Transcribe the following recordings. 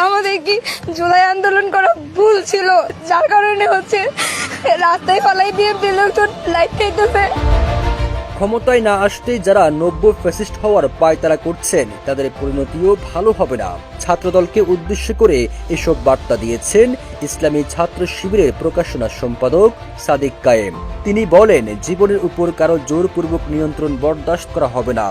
আমাদের কি জুলাই আন্দোলন করা ভুল ছিল, যার কারণে রাস্তায় ফালাই দিয়ে লোকজন লাইট খাইতেছে। ক্ষমতায় না আসতেই যারা নব্য ফ্যাসিস্ট হওয়ার পায়তারা করছেন তাদের পরিণতিও ভালো হবে না। ছাত্রদলকে উদ্দেশ্য করে এসব বার্তা দিয়েছেন ইসলামী ছাত্র শিবিরের প্রকাশনা সম্পাদক সাদিক কায়েম। তিনি বলেন, জীবনের উপর কারো জোরপূর্বক নিয়ন্ত্রণ বরদাস্ত করা হবে না।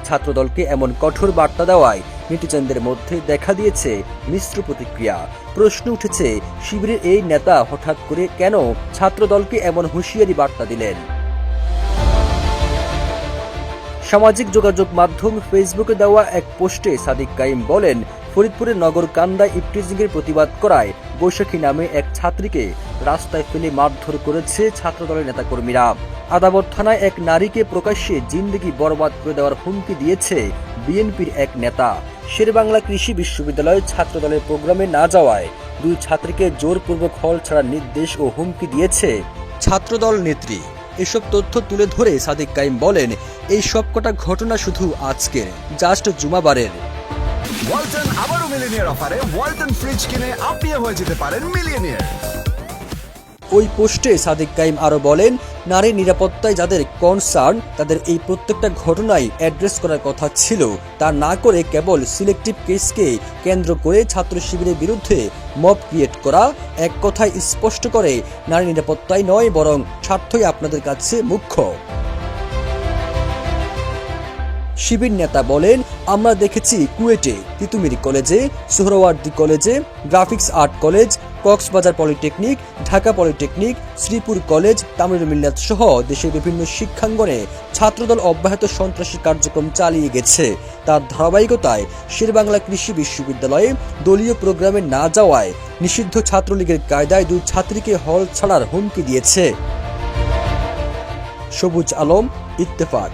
ছাত্রদলকে এমন কঠোর বার্তা দেওয়ায় নেটিজনদের মধ্যে দেখা দিয়েছে মিশ্র প্রতিক্রিয়া। প্রশ্ন উঠেছে, শিবিরের এই নেতা হঠাৎ করে কেন ছাত্রদলকে এমন হুঁশিয়ারি বার্তা দিলেন? সামাজিক যোগাযোগ মাধ্যম ফেসবুকে দেওয়া এক পোস্টে সাদিক কাইম বলেন, ফরিদপুরের নগরকান্দায় ইফটিজিংয়ের প্রতিবাদ করায় বৈশাখী নামে এক ছাত্রীকে রাস্তায় ফেলে মারধর করেছে ছাত্রদলের নেতাকর্মীরা। আদাবর থানায় এক নারীকে প্রকাশ্যে জিন্দেগি বরবাদ করে দেওয়ার হুমকি দিয়েছে বিএনপির এক নেতা। শেরেবাংলা কৃষি বিশ্ববিদ্যালয় ছাত্রদলের প্রোগ্রামে না যাওয়ায় দুই ছাত্রীকে জোরপূর্বক হল ছাড়ার নির্দেশ ও হুমকি দিয়েছে ছাত্রদল নেত্রী। এসব তথ্য তুলে ধরে সাদিক কাইম বলেন, এই সবকটা ঘটনা শুধু আজকের, জাস্ট জুমাবারের। ওয়ালটন আবারও মিলিনিয়ার অফারে ওয়ালটন ফ্রিজ কিনে আপনিও হয়ে যেতে পারেন মিলিয়নিয়ার। ওই পোস্টে সাদিক কাইম আরো বলেন, নারী নিরাপত্তায় যাদের কনসার্ন তাদের এই প্রত্যেকটা ঘটনায় অ্যাড্রেস করার কথা ছিল, তা না করে কেবল সিলেক্টিভ কেসকে কেন্দ্র করে ছাত্র শিবিরের বিরুদ্ধে মব ক্রিয়েট করা এক কথায় স্পষ্ট করে নারী নিরাপত্তায় নয় বরং স্বার্থই আপনাদের কাছে মুখ্য। শিবির নেতা বলেন, আমরা দেখেছি কুয়েটে, তিতুমির কলেজে, সোহরাওয়ার্দী কলেজে, graphics art college, Cox's Bazar polytechnic, Dhaka polytechnic, Sreepur college, Tamil Millat সহ দেশের বিভিন্ন শিক্ষাঙ্গনে ছাত্রদল অব্যাহত সন্ত্রাসী কার্যক্রম চালিয়ে গেছে। তার ধারাবাহিকতায় শেরেবাংলা কৃষি বিশ্ববিদ্যালয়ে দলীয় প্রোগ্রামে না যাওয়ায় নিষিদ্ধ ছাত্রলীগের কায়দায় দুই ছাত্রীকে হল ছাড়ার হুমকি দিয়েছে। সবুজ আলম, ইত্তেফাক।